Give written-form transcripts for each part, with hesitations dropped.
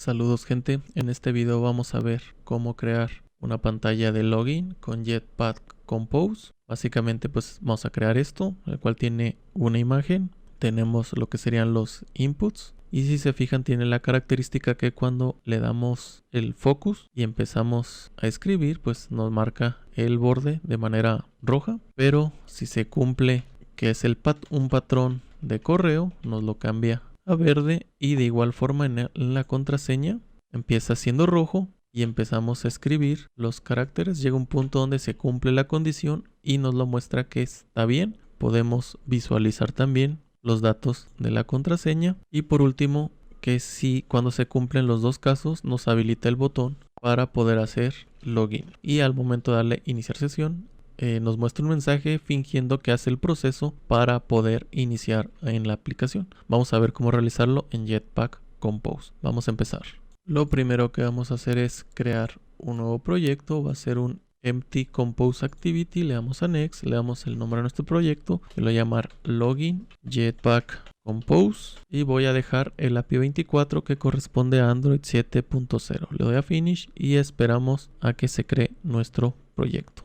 Saludos gente, en este video vamos a ver cómo crear una pantalla de login con Jetpack Compose. Básicamente pues vamos a crear esto, el cual tiene una imagen, tenemos lo que serían los inputs y si se fijan tiene la característica que cuando le damos el focus y empezamos a escribir pues nos marca el borde de manera roja, pero si se cumple que es un patrón de correo nos lo cambia a verde y de igual forma en la contraseña empieza siendo rojo y empezamos a escribir los caracteres. Llega un punto donde se cumple la condición y nos lo muestra que está bien. Podemos visualizar también los datos de la contraseña y por último que si cuando se cumplen los dos casos nos habilita el botón para poder hacer login y al momento de darle iniciar sesión nos muestra un mensaje fingiendo que hace el proceso para poder iniciar en la aplicación. Vamos a ver cómo realizarlo en Jetpack Compose. Vamos a empezar. Lo primero que vamos a hacer es crear un nuevo proyecto. Va a ser un Empty Compose Activity. Le damos a Next, le damos el nombre a nuestro proyecto. Lo voy a llamar Login Jetpack Compose y voy a dejar el API 24 que corresponde a Android 7.0. Le doy a Finish y esperamos a que se cree nuestro proyecto.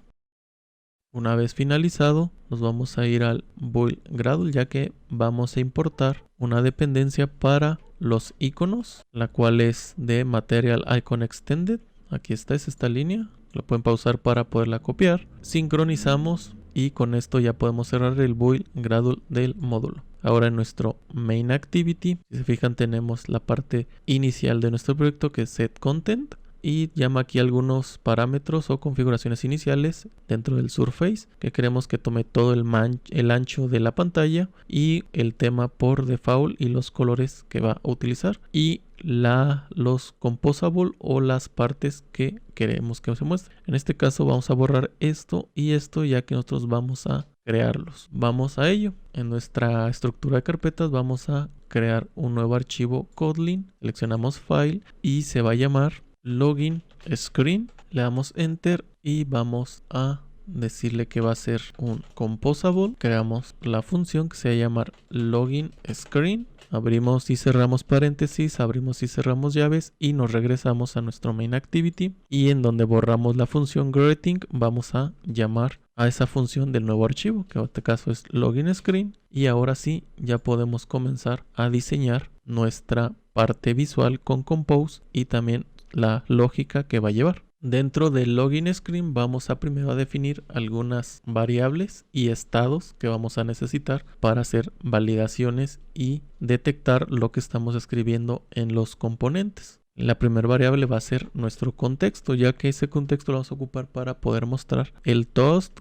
Una vez finalizado, nos vamos a ir al build Gradle ya que vamos a importar una dependencia para los iconos, la cual es de Material Icon Extended. Aquí está, es esta línea. Lo pueden pausar para poderla copiar. Sincronizamos y con esto ya podemos cerrar el build Gradle del módulo. Ahora en nuestro main activity, si se fijan tenemos la parte inicial de nuestro proyecto que es set content. Y llama aquí algunos parámetros o configuraciones iniciales dentro del surface que queremos que tome todo el ancho de la pantalla y el tema por default y los colores que va a utilizar y los composable o las partes que queremos que se muestren. En este caso vamos a borrar esto y esto ya que nosotros vamos a crearlos. Vamos a ello. En nuestra estructura de carpetas vamos a crear un nuevo archivo Kotlin. Seleccionamos file y se va a llamar login screen, le damos enter y vamos a decirle que va a ser un composable. Creamos la función que se va a llamar login screen, abrimos y cerramos paréntesis, abrimos y cerramos llaves y nos regresamos a nuestro main activity y en donde borramos la función greeting vamos a llamar a esa función del nuevo archivo que en este caso es login screen y ahora sí ya podemos comenzar a diseñar nuestra parte visual con Compose y también la lógica que va a llevar. Dentro del login screen vamos a primero a definir algunas variables y estados que vamos a necesitar para hacer validaciones y detectar lo que estamos escribiendo en los componentes. La primera variable va a ser nuestro contexto, ya que ese contexto lo vamos a ocupar para poder mostrar el toast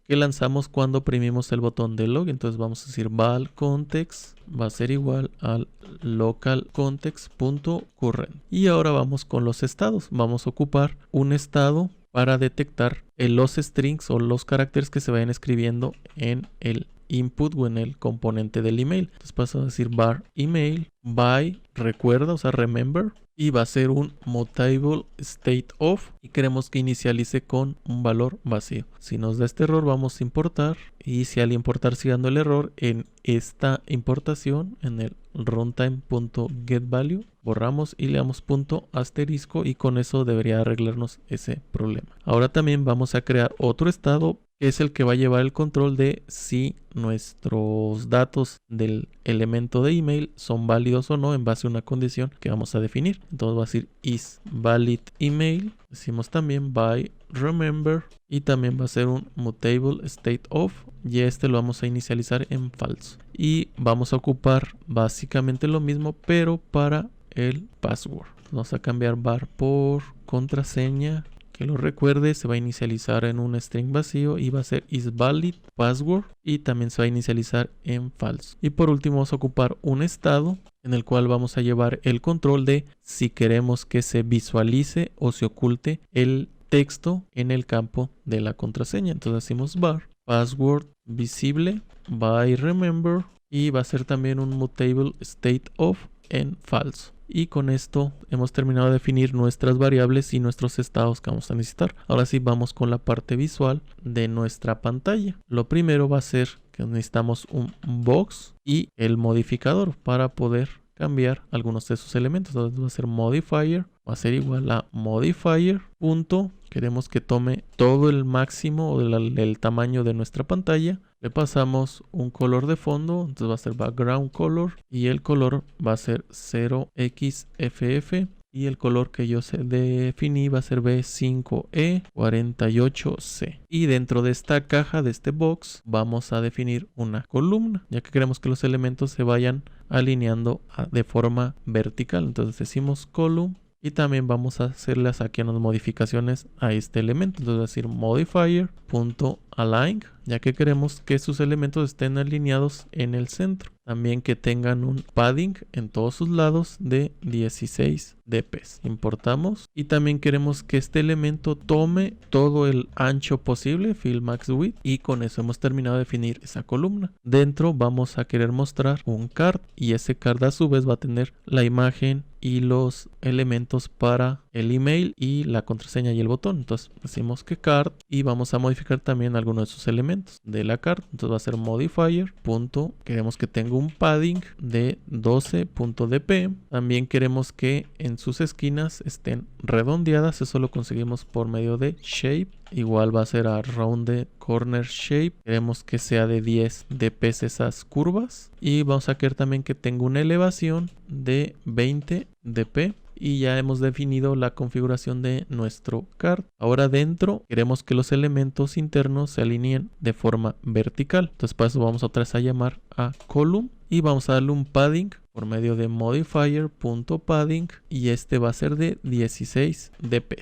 que lanzamos cuando oprimimos el botón de login. Entonces vamos a decir val context va a ser igual al local context.current. Y ahora vamos con los estados. Vamos a ocupar un estado para detectar los strings o los caracteres que se vayan escribiendo en el input o en el componente del email. Entonces paso a decir var email by recuerda, o sea remember, y va a ser un mutable state of y queremos que inicialice con un valor vacío. Si nos da este error vamos a importar y si al importar sigue dando el error en esta importación en el runtime.getValue borramos y le damos punto asterisco y con eso debería arreglarnos ese problema. Ahora también vamos a crear otro estado que es el que va a llevar el control de si nuestros datos del elemento de email son válidos o no en base a una condición que vamos a definir. Entonces va a decir is valid email. Decimos también by remember y también va a ser un mutable state of y este lo vamos a inicializar en false. Y vamos a ocupar básicamente lo mismo pero para el password. Vamos a cambiar var por contraseña. Que lo recuerde, se va a inicializar en un string vacío y va a ser isValidPassword y también se va a inicializar en false. Y por último vamos a ocupar un estado en el cual vamos a llevar el control de si queremos que se visualice o se oculte el texto en el campo de la contraseña. Entonces decimos var password visible by remember y va a ser también un mutable state of en false. Y con esto hemos terminado de definir nuestras variables y nuestros estados que vamos a necesitar. Ahora sí vamos con la parte visual de nuestra pantalla. Lo primero va a ser que necesitamos un box y el modificador para poder cambiar algunos de sus elementos. Entonces va a ser modifier, va a ser igual a modifier punto. Queremos que tome todo el máximo del tamaño de nuestra pantalla. Le pasamos un color de fondo, entonces va a ser background color y el color va a ser 0xff. Y el color que yo definí va a ser B5E48C. Y dentro de esta caja, de este box, vamos a definir una columna, ya que queremos que los elementos se vayan alineando de forma vertical. Entonces decimos column y también vamos a hacerles aquí unas modificaciones a este elemento. Entonces decir modifier.align, ya que queremos que sus elementos estén alineados en el centro. También que tengan un padding en todos sus lados de 16 dp. Importamos y también queremos que este elemento tome todo el ancho posible, fill max width, y con eso hemos terminado de definir esa columna. Dentro vamos a querer mostrar un card y ese card a su vez va a tener la imagen y los elementos para el email y la contraseña y el botón. Entonces decimos que card y vamos a modificar también algunos de sus elementos de la card. Entonces va a ser modifier punto, queremos que tenga un padding de 12.dp. También queremos que en sus esquinas estén redondeadas. Eso lo conseguimos por medio de shape. Igual va a ser a round corner shape. Queremos que sea de 10 dp esas curvas. Y vamos a querer también que tenga una elevación de 20 dp. Y ya hemos definido la configuración de nuestro card. Ahora dentro queremos que los elementos internos se alineen de forma vertical. Entonces para eso vamos otra vez a llamar a column. Y vamos a darle un padding por medio de modifier.padding. Y este va a ser de 16 dp.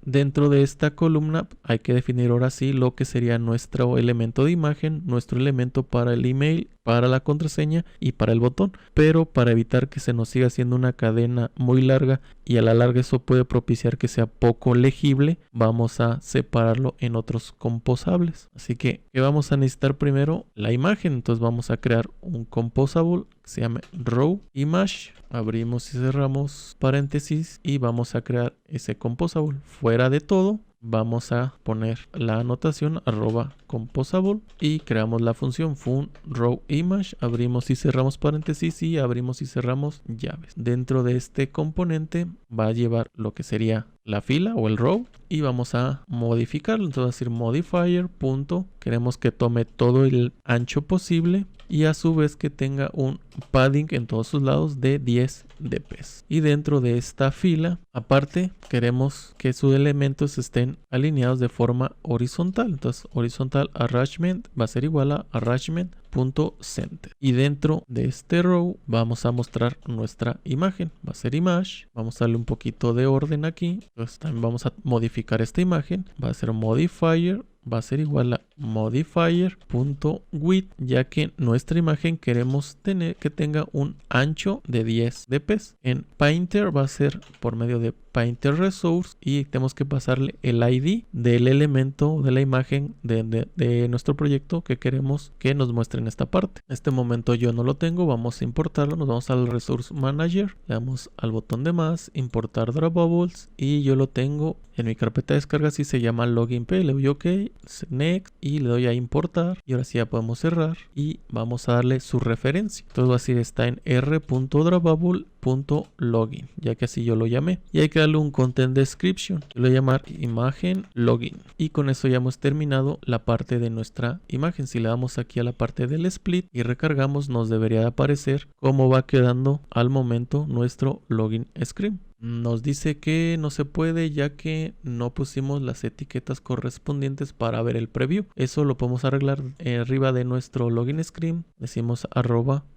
Dentro de esta columna hay que definir ahora sí lo que sería nuestro elemento de imagen, nuestro elemento para el email, para la contraseña y para el botón. Pero para evitar que se nos siga haciendo una cadena muy larga y a la larga eso puede propiciar que sea poco legible, vamos a separarlo en otros composables. Así que, ¿qué vamos a necesitar primero? La imagen. Entonces vamos a crear un composable que se llama row image. Abrimos y cerramos paréntesis y vamos a crear ese composable. Fuera de todo, vamos a poner la anotación @composable y creamos la función fun row image. Abrimos y cerramos paréntesis y abrimos y cerramos llaves. Dentro de este componente va a llevar lo que sería la fila o el row y vamos a modificarlo. Entonces va a decir modifier punto, queremos que tome todo el ancho posible y a su vez que tenga un padding en todos sus lados de 10 dp. Y dentro de esta fila, aparte, queremos que sus elementos estén alineados de forma horizontal. Entonces, horizontal arrangement va a ser igual a arrangement.center. Y dentro de este row vamos a mostrar nuestra imagen. Va a ser image. Vamos a darle un poquito de orden aquí. Entonces también vamos a modificar esta imagen. Va a ser modifier. Va a ser igual a modifier.width, ya que nuestra imagen queremos tener que tenga un ancho de 10 dp. En Painter va a ser por medio de Painter Resource y tenemos que pasarle el ID del elemento de la imagen de nuestro proyecto que queremos que nos muestre en esta parte. En este momento yo no lo tengo, vamos a importarlo. Nos vamos al Resource Manager, le damos al botón de más, importar drawbables y yo lo tengo en mi carpeta de descargas y se llama login p. Le doy OK, next y le doy a importar y ahora sí ya podemos cerrar y vamos a darle su referencia. Entonces va a decir está en r.drawable.login, ya que así yo lo llamé, y hay que darle un content description. Yo lo voy a llamar imagen login y con eso ya hemos terminado la parte de nuestra imagen. Si le damos aquí a la parte del split y recargamos, nos debería de aparecer cómo va quedando al momento nuestro login screen. Nos dice que no se puede ya que no pusimos las etiquetas correspondientes para ver el preview. Eso lo podemos arreglar arriba de nuestro login screen. Decimos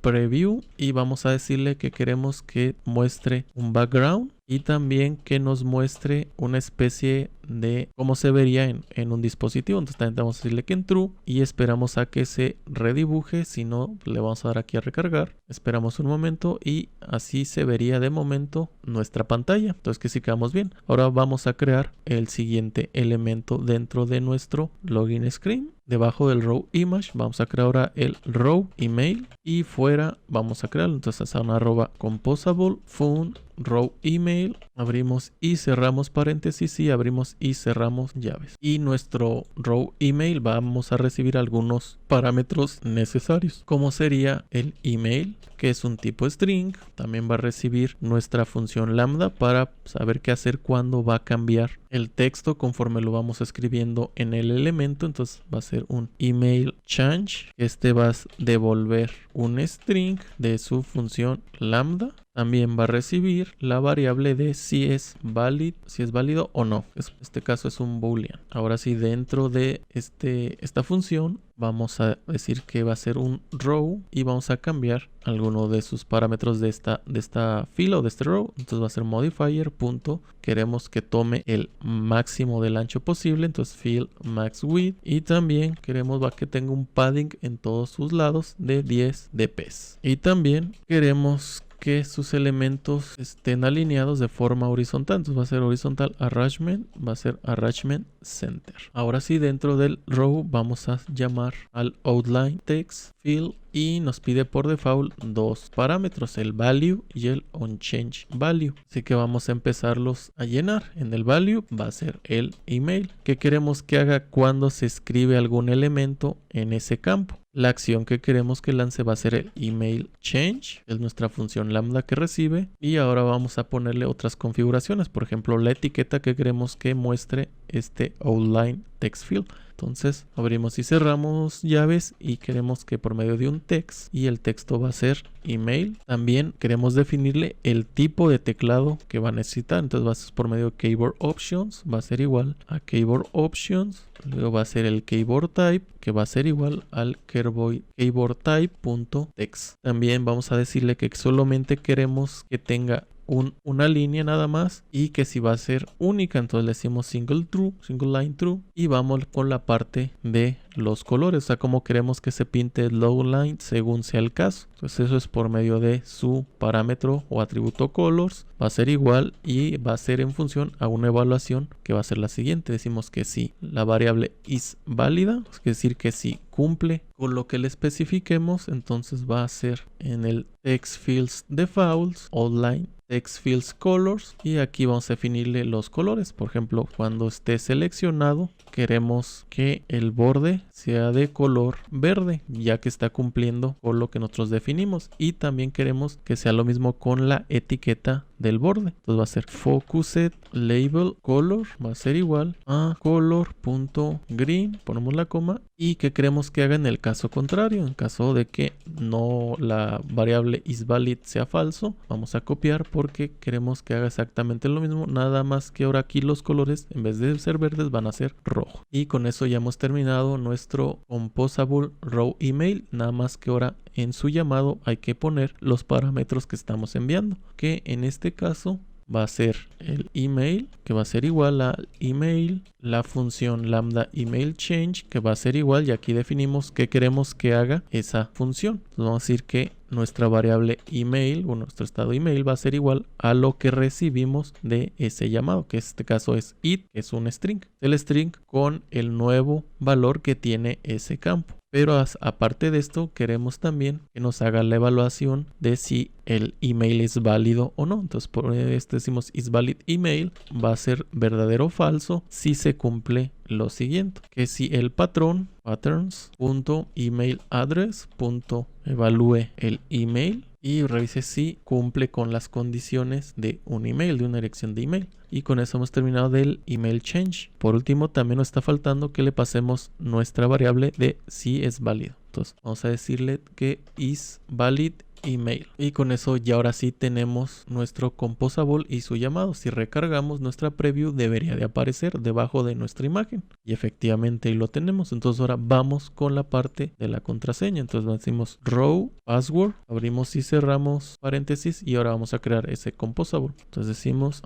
@preview y vamos a decirle que queremos que muestre un background y también que nos muestre una especie de cómo se vería en un dispositivo. Entonces también vamos a decirle que en true y esperamos a que se redibuje. Si no, le vamos a dar aquí a recargar. Esperamos un momento y así se vería de momento nuestra pantalla. Entonces que sí quedamos bien. Ahora vamos a crear el siguiente elemento dentro de nuestro login screen. Debajo del row image vamos a crear ahora el row email y fuera vamos a crearlo. Entonces a una @composable fun row email, abrimos y cerramos paréntesis y abrimos y cerramos llaves. Y nuestro row email vamos a recibir algunos parámetros necesarios, como sería el email, que es un tipo string. También va a recibir nuestra función lambda para saber qué hacer cuando va a cambiar el texto conforme lo vamos escribiendo en el elemento. Entonces va a ser un email change. Este va a devolver un string de su función lambda. También va a recibir la variable de si es válido o no. Este caso es un boolean. Ahora sí, dentro de esta función vamos a decir que va a ser un row y vamos a cambiar alguno de sus parámetros de esta fila o de este row. Entonces va a ser modifier punto. Queremos que tome el máximo del ancho posible. Entonces fill max width. Y también queremos que tenga un padding en todos sus lados de 10 dps. Y también queremos que sus elementos estén alineados de forma horizontal. Entonces va a ser horizontal arrangement, va a ser arrangement center. Ahora sí, dentro del row vamos a llamar al outline text fill y nos pide por default dos parámetros, el value y el onChange value. Así que vamos a empezarlos a llenar. En el value va a ser el email. ¿Qué queremos que haga cuando se escribe algún elemento en ese campo? La acción que queremos que lance va a ser el email change, es nuestra función lambda que recibe. Y ahora vamos a ponerle otras configuraciones, por ejemplo la etiqueta que queremos que muestre este outline text field. Entonces abrimos y cerramos llaves y queremos que por medio de un text, y el texto va a ser email. También queremos definirle el tipo de teclado que va a necesitar. Entonces va a ser por medio de keyboard options, va a ser igual a keyboard options. Luego va a ser el keyboard type, que va a ser igual al keyboard type.text. También vamos a decirle que solamente queremos que tenga una línea nada más y que si va a ser única, entonces le decimos single line true, y vamos con la parte de los colores, o sea, como queremos que se pinte low line según sea el caso. Entonces eso es por medio de su parámetro o atributo colors, va a ser igual y va a ser en función a una evaluación que va a ser la siguiente. Decimos que si la variable is válida, es decir que si cumple con lo que le especifiquemos, entonces va a ser en el text fields defaults outline text fields colors, y aquí vamos a definirle los colores. Por ejemplo, cuando esté seleccionado queremos que el borde sea de color verde, ya que está cumpliendo con lo que nosotros definimos, y también queremos que sea lo mismo con la etiqueta del borde. Entonces va a ser focused label color, va a ser igual a color.green, ponemos la coma, y que queremos que haga en el caso contrario. En caso de que no la variable isValid sea falso, vamos a copiar porque queremos que haga exactamente lo mismo, nada más que ahora aquí los colores en vez de ser verdes van a ser rojo. Y con eso ya hemos terminado nuestro composable row email, nada más que ahora en su llamado hay que poner los parámetros que estamos enviando, que en este caso va a ser el email, que va a ser igual al email, la función lambda email change, que va a ser igual, y aquí definimos qué queremos que haga esa función. Entonces vamos a decir que nuestra variable email o nuestro estado email va a ser igual a lo que recibimos de ese llamado, que en este caso es it, que es un string. El string con el nuevo valor que tiene ese campo. Pero aparte de esto, queremos también que nos haga la evaluación de si el email es válido o no. Entonces por esto decimos isValid email, va a ser verdadero o falso si se cumple lo siguiente, que si el patrón patterns.emailaddress.evalúe el email y revise si cumple con las condiciones de un email, de una dirección de email. Y con eso hemos terminado del email change. Por último, también nos está faltando que le pasemos nuestra variable de si es válido. Entonces vamos a decirle que isValid email, y con eso ya ahora sí tenemos nuestro composable y su llamado. Si recargamos nuestra preview debería de aparecer debajo de nuestra imagen, y efectivamente ahí lo tenemos. Entonces ahora vamos con la parte de la contraseña. Entonces decimos row password, abrimos y cerramos paréntesis, y ahora vamos a crear ese composable. Entonces decimos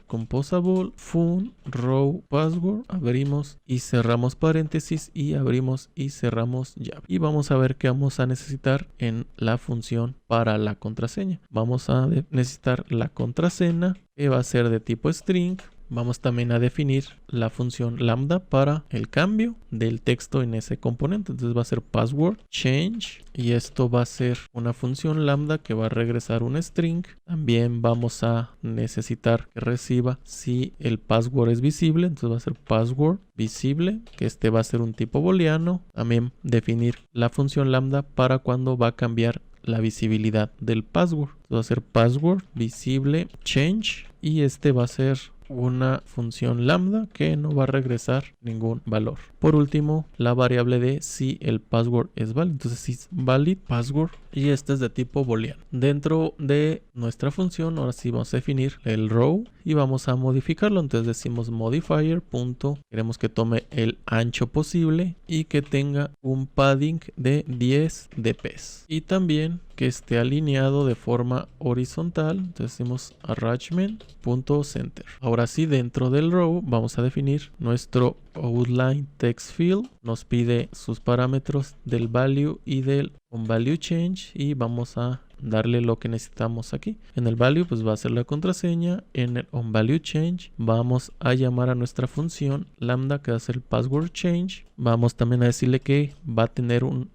@composable fun row password, abrimos y cerramos paréntesis y abrimos y cerramos llave, y vamos a ver que vamos a necesitar en la función para la contraseña. Vamos a necesitar la contraseña, que va a ser de tipo string, vamos también a definir la función lambda para el cambio del texto en ese componente. Entonces va a ser password change y esto va a ser una función lambda que va a regresar un string. También vamos a necesitar que reciba si el password es visible, entonces va a ser password visible, que este va a ser un tipo booleano. También definir la función lambda para cuando va a cambiar la visibilidad del password. Entonces va a ser password visible change y este va a ser una función lambda que no va a regresar ningún valor. Por último, la variable de si el password es válido. Entonces si es valid password y este es de tipo booleano. Dentro de nuestra función ahora sí vamos a definir el row y vamos a modificarlo. Entonces decimos modifier punto, queremos que tome el ancho posible y que tenga un padding de 10 dps y también que esté alineado de forma horizontal. Entonces decimos arrangement.center. Ahora sí, dentro del row vamos a definir nuestro outline text field. Nos pide sus parámetros del value y del onValueChange y vamos a darle lo que necesitamos aquí. En el value pues va a ser la contraseña. En el onValueChange vamos a llamar a nuestra función lambda que va a ser el password change. Vamos también a decirle que va a tener un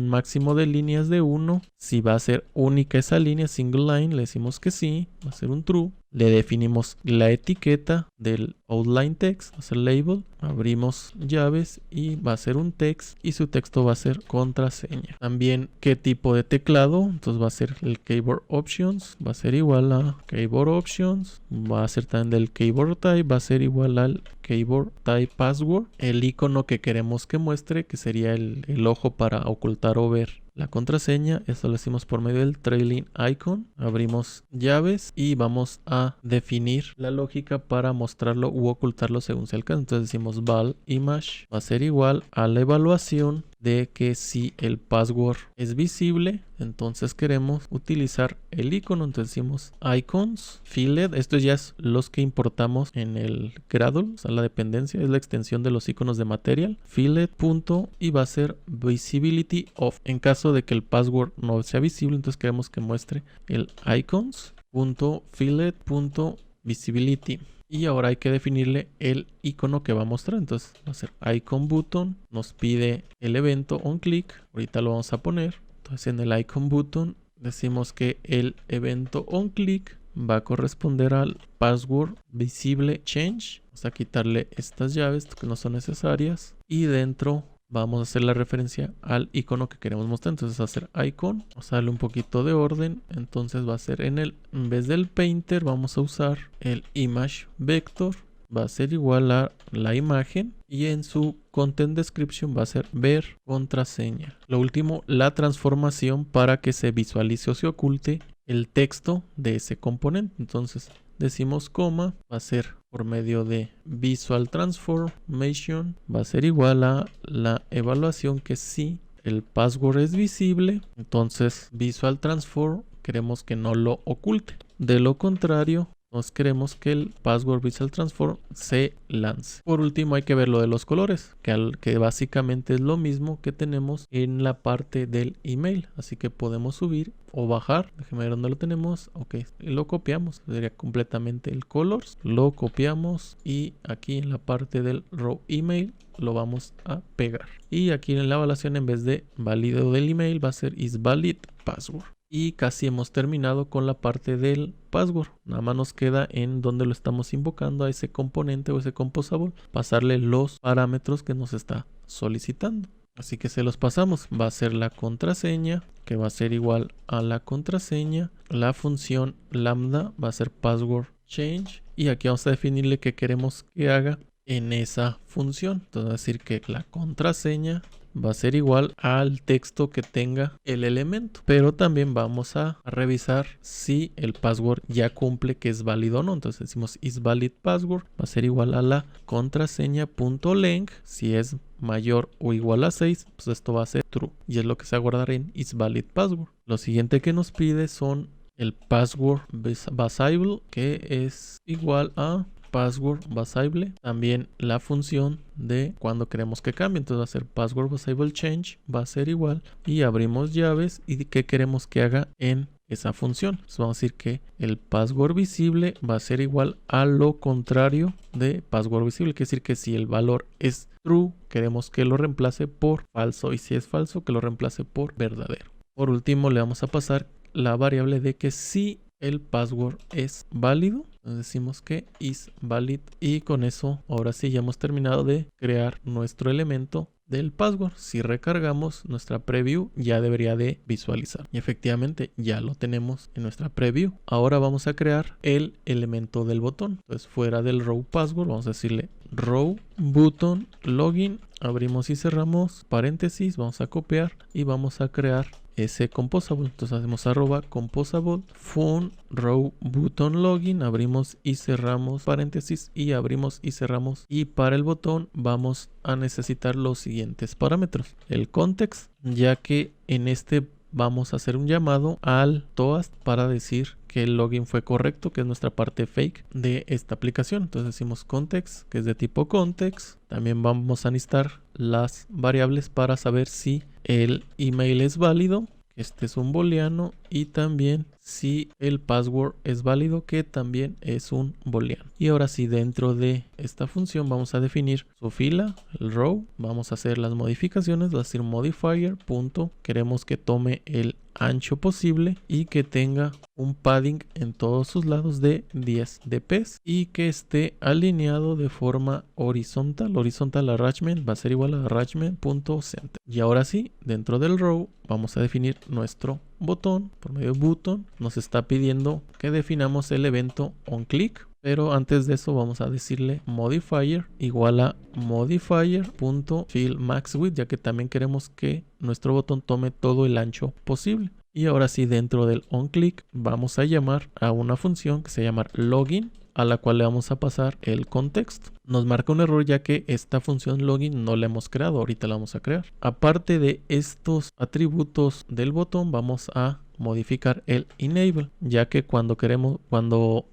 máximo de líneas de 1. Si va a ser única esa línea, single line, le decimos que sí, va a ser un true. Le definimos la etiqueta del outline text, va a ser label. Abrimos llaves y va a ser un text y su texto va a ser contraseña. También qué tipo de teclado, entonces va a ser el keyboard options, va a ser igual a keyboard options, va a ser también del keyboard type, va a ser igual al keyboard type password. El icono que queremos que muestre, que sería el ojo para ocultar o ver la contraseña, esto lo hacemos por medio del trailing icon. Abrimos llaves y vamos a definir la lógica para mostrarlo u ocultarlo según sea el caso. Entonces decimos val image va a ser igual a la evaluación de que si el password es visible, entonces queremos utilizar el icono. Entonces decimos icons filled, esto ya es los que importamos en el Gradle, o sea la dependencia es la extensión de los iconos de material, filled punto y va a ser visibility off. En caso de que el password no sea visible, entonces queremos que muestre el icons punto filled punto visibility. Y ahora hay que definirle el icono que va a mostrar. Entonces va a ser icon button. Nos pide el evento onClick. Ahorita lo vamos a poner. Entonces en el icon button decimos que el evento onClick va a corresponder al password visible change. Vamos a quitarle estas llaves que no son necesarias. Y dentro vamos a hacer la referencia al icono que queremos mostrar. Entonces va a ser icon. Vamos a darle un poquito de orden. Entonces va a ser en vez del painter vamos a usar el image vector. Va a ser igual a la imagen. Y en su content description va a ser ver contraseña. Lo último, la transformación para que se visualice o se oculte el texto de ese componente. Entonces decimos coma, va a ser por medio de Visual Transformation, va a ser igual a la evaluación que si el password es visible, entonces Visual Transform queremos que no lo oculte. De lo contrario, nos queremos que el password Visual Transform se lance. Por último hay que ver lo de los colores, que básicamente es lo mismo que tenemos en la parte del email. Así que podemos subir o bajar. Déjeme ver dónde lo tenemos. Ok, lo copiamos. Sería completamente el colors. Lo copiamos y aquí en la parte del row email lo vamos a pegar. Y aquí en la evaluación en vez de válido del email va a ser is valid password. Y casi hemos terminado con la parte del password. Nada más nos queda en donde lo estamos invocando a ese componente o ese composable, pasarle los parámetros que nos está solicitando. Así que se los pasamos. Va a ser la contraseña, que va a ser igual a la contraseña. La función lambda va a ser password change. Y aquí vamos a definirle qué queremos que haga en esa función. Entonces va a decir que la contraseña va a ser igual al texto que tenga el elemento, pero también vamos a revisar si el password ya cumple que es válido o no. Entonces decimos is valid password, va a ser igual a la contraseña.length. Si es mayor o igual a 6, pues esto va a ser true y es lo que se va a guardar en is valid password. Lo siguiente que nos pide son el password visible, que es igual a password visible. También la función de cuando queremos que cambie, entonces va a ser password visible change, va a ser igual y abrimos llaves y qué queremos que haga en esa función. Entonces vamos a decir que el password visible va a ser igual a lo contrario de password visible. Quiere decir que si el valor es true, queremos que lo reemplace por falso, y si es falso, que lo reemplace por verdadero. Por último, le vamos a pasar la variable de que si el password es válido. Entonces decimos que is valid, y con eso ahora sí ya hemos terminado de crear nuestro elemento del password. Si recargamos nuestra preview, ya debería de visualizar, y efectivamente ya lo tenemos en nuestra preview. Ahora vamos a crear el elemento del botón. Entonces fuera del row password vamos a decirle row button login, abrimos y cerramos paréntesis, vamos a copiar y vamos a crear ese composable. Entonces hacemos arroba composable fun row button login, abrimos y cerramos paréntesis y abrimos y cerramos, y para el botón vamos a necesitar los siguientes parámetros: el context, ya que en este vamos a hacer un llamado al toast para decir que el login fue correcto, que es nuestra parte fake de esta aplicación. Entonces decimos context, que es de tipo context. También vamos a necesitar las variables para saber si el email es válido, que este es un booleano, y también si el password es válido, que también es un booleano. Y ahora sí, dentro de esta función vamos a definir su fila, el row. Vamos a hacer las modificaciones, va a decir modifier punto, queremos que tome el ancho posible y que tenga un padding en todos sus lados de 10 dp y que esté alineado de forma horizontal. Horizontal arrangement va a ser igual a arrangement.center. Y ahora sí, dentro del row vamos a definir nuestro botón. Por medio de button nos está pidiendo que definamos el evento onClick, pero antes de eso vamos a decirle modifier igual a modifier.fillMaxWidth, ya que también queremos que nuestro botón tome todo el ancho posible. Y ahora sí, dentro del onClick vamos a llamar a una función que se llama login, a la cual le vamos a pasar el contexto. Nos marca un error ya que esta función login no la hemos creado, ahorita la vamos a crear. Aparte de estos atributos del botón, vamos a modificar el enable, ya que cuando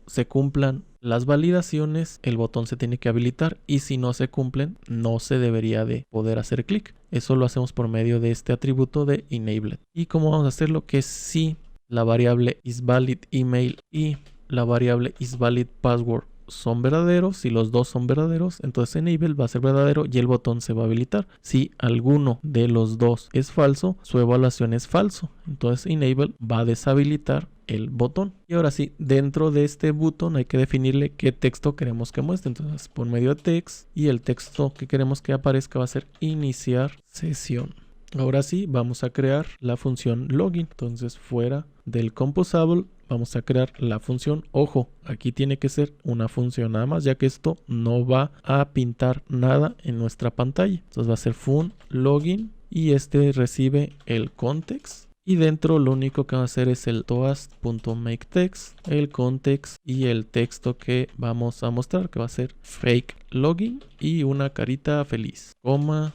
se cumplan las validaciones, el botón se tiene que habilitar, y si no se cumplen, no se debería de poder hacer clic. Eso lo hacemos por medio de este atributo de enable. ¿Y cómo vamos a hacerlo? Que si la variable isValidEmail y la variable isValidPassword son verdaderos, si los dos son verdaderos, entonces enable va a ser verdadero y el botón se va a habilitar. Si alguno de los dos es falso, su evaluación es falso, entonces enable va a deshabilitar el botón. Y ahora sí, dentro de este botón hay que definirle qué texto queremos que muestre. Entonces por medio de text, y el texto que queremos que aparezca va a ser iniciar sesión. Ahora sí, vamos a crear la función login. Entonces fuera del composable vamos a crear la función. Ojo, aquí tiene que ser una función nada más, ya que esto no va a pintar nada en nuestra pantalla. Entonces va a ser fun login, y este recibe el context. Y dentro lo único que va a hacer es el toast.makeText, el context y el texto que vamos a mostrar, que va a ser fake login y una carita feliz, coma,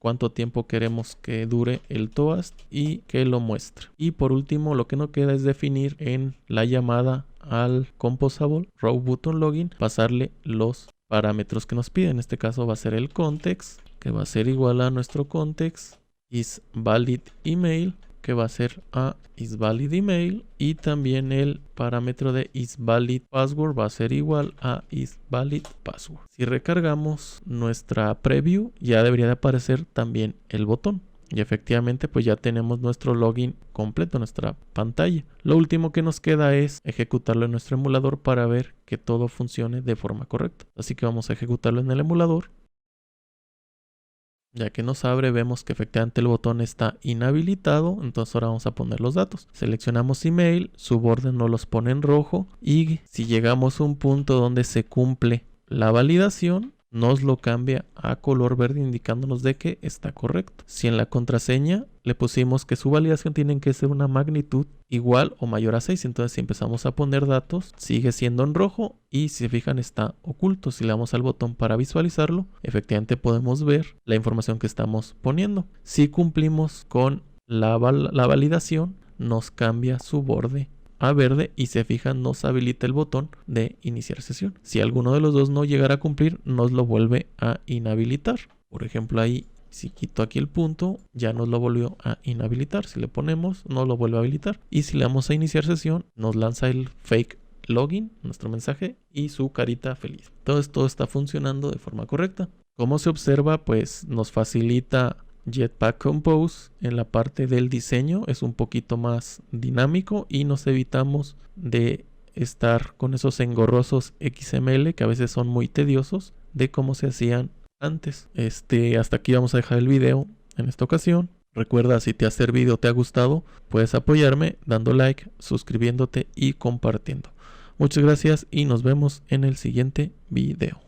cuánto tiempo queremos que dure el toast y que lo muestre. Y por último, lo que nos queda es definir en la llamada al composable row button login, pasarle los parámetros que nos pide. En este caso va a ser el context, que va a ser igual a nuestro context isValidEmail, que va a ser a isValidEmail, y también el parámetro de isValidPassword va a ser igual a isValidPassword. Si recargamos nuestra preview, ya debería de aparecer también el botón. Y efectivamente pues ya tenemos nuestro login completo en nuestra pantalla. Lo último que nos queda es ejecutarlo en nuestro emulador para ver que todo funcione de forma correcta. Así que vamos a ejecutarlo en el emulador. Ya que nos abre, vemos que efectivamente el botón está inhabilitado. Entonces ahora vamos a poner los datos. Seleccionamos email, su borde nos los pone en rojo, y si llegamos a un punto donde se cumple la validación, nos lo cambia a color verde indicándonos de que está correcto. Si en la contraseña le pusimos que su validación tiene que ser una magnitud igual o mayor a 6, entonces si empezamos a poner datos, sigue siendo en rojo, y si se fijan está oculto. Si le damos al botón para visualizarlo, efectivamente podemos ver la información que estamos poniendo. Si cumplimos con la validación, nos cambia su borde a verde, y se fijan nos habilita el botón de iniciar sesión. Si alguno de los dos no llegara a cumplir, nos lo vuelve a inhabilitar. Por ejemplo, ahí Si quito aquí el punto, ya nos lo volvió a inhabilitar. Si le ponemos, no lo vuelve a habilitar. Y si le damos a iniciar sesión, nos lanza el fake login, nuestro mensaje y su carita feliz. Entonces todo está funcionando de forma correcta. Como se observa, pues nos facilita Jetpack Compose en la parte del diseño. Es un poquito más dinámico y nos evitamos de estar con esos engorrosos XML que a veces son muy tediosos de cómo se hacían antes. Hasta aquí vamos a dejar el video en esta ocasión. Recuerda, si te ha servido o te ha gustado, puedes apoyarme dando like, suscribiéndote y compartiendo. Muchas gracias y nos vemos en el siguiente video.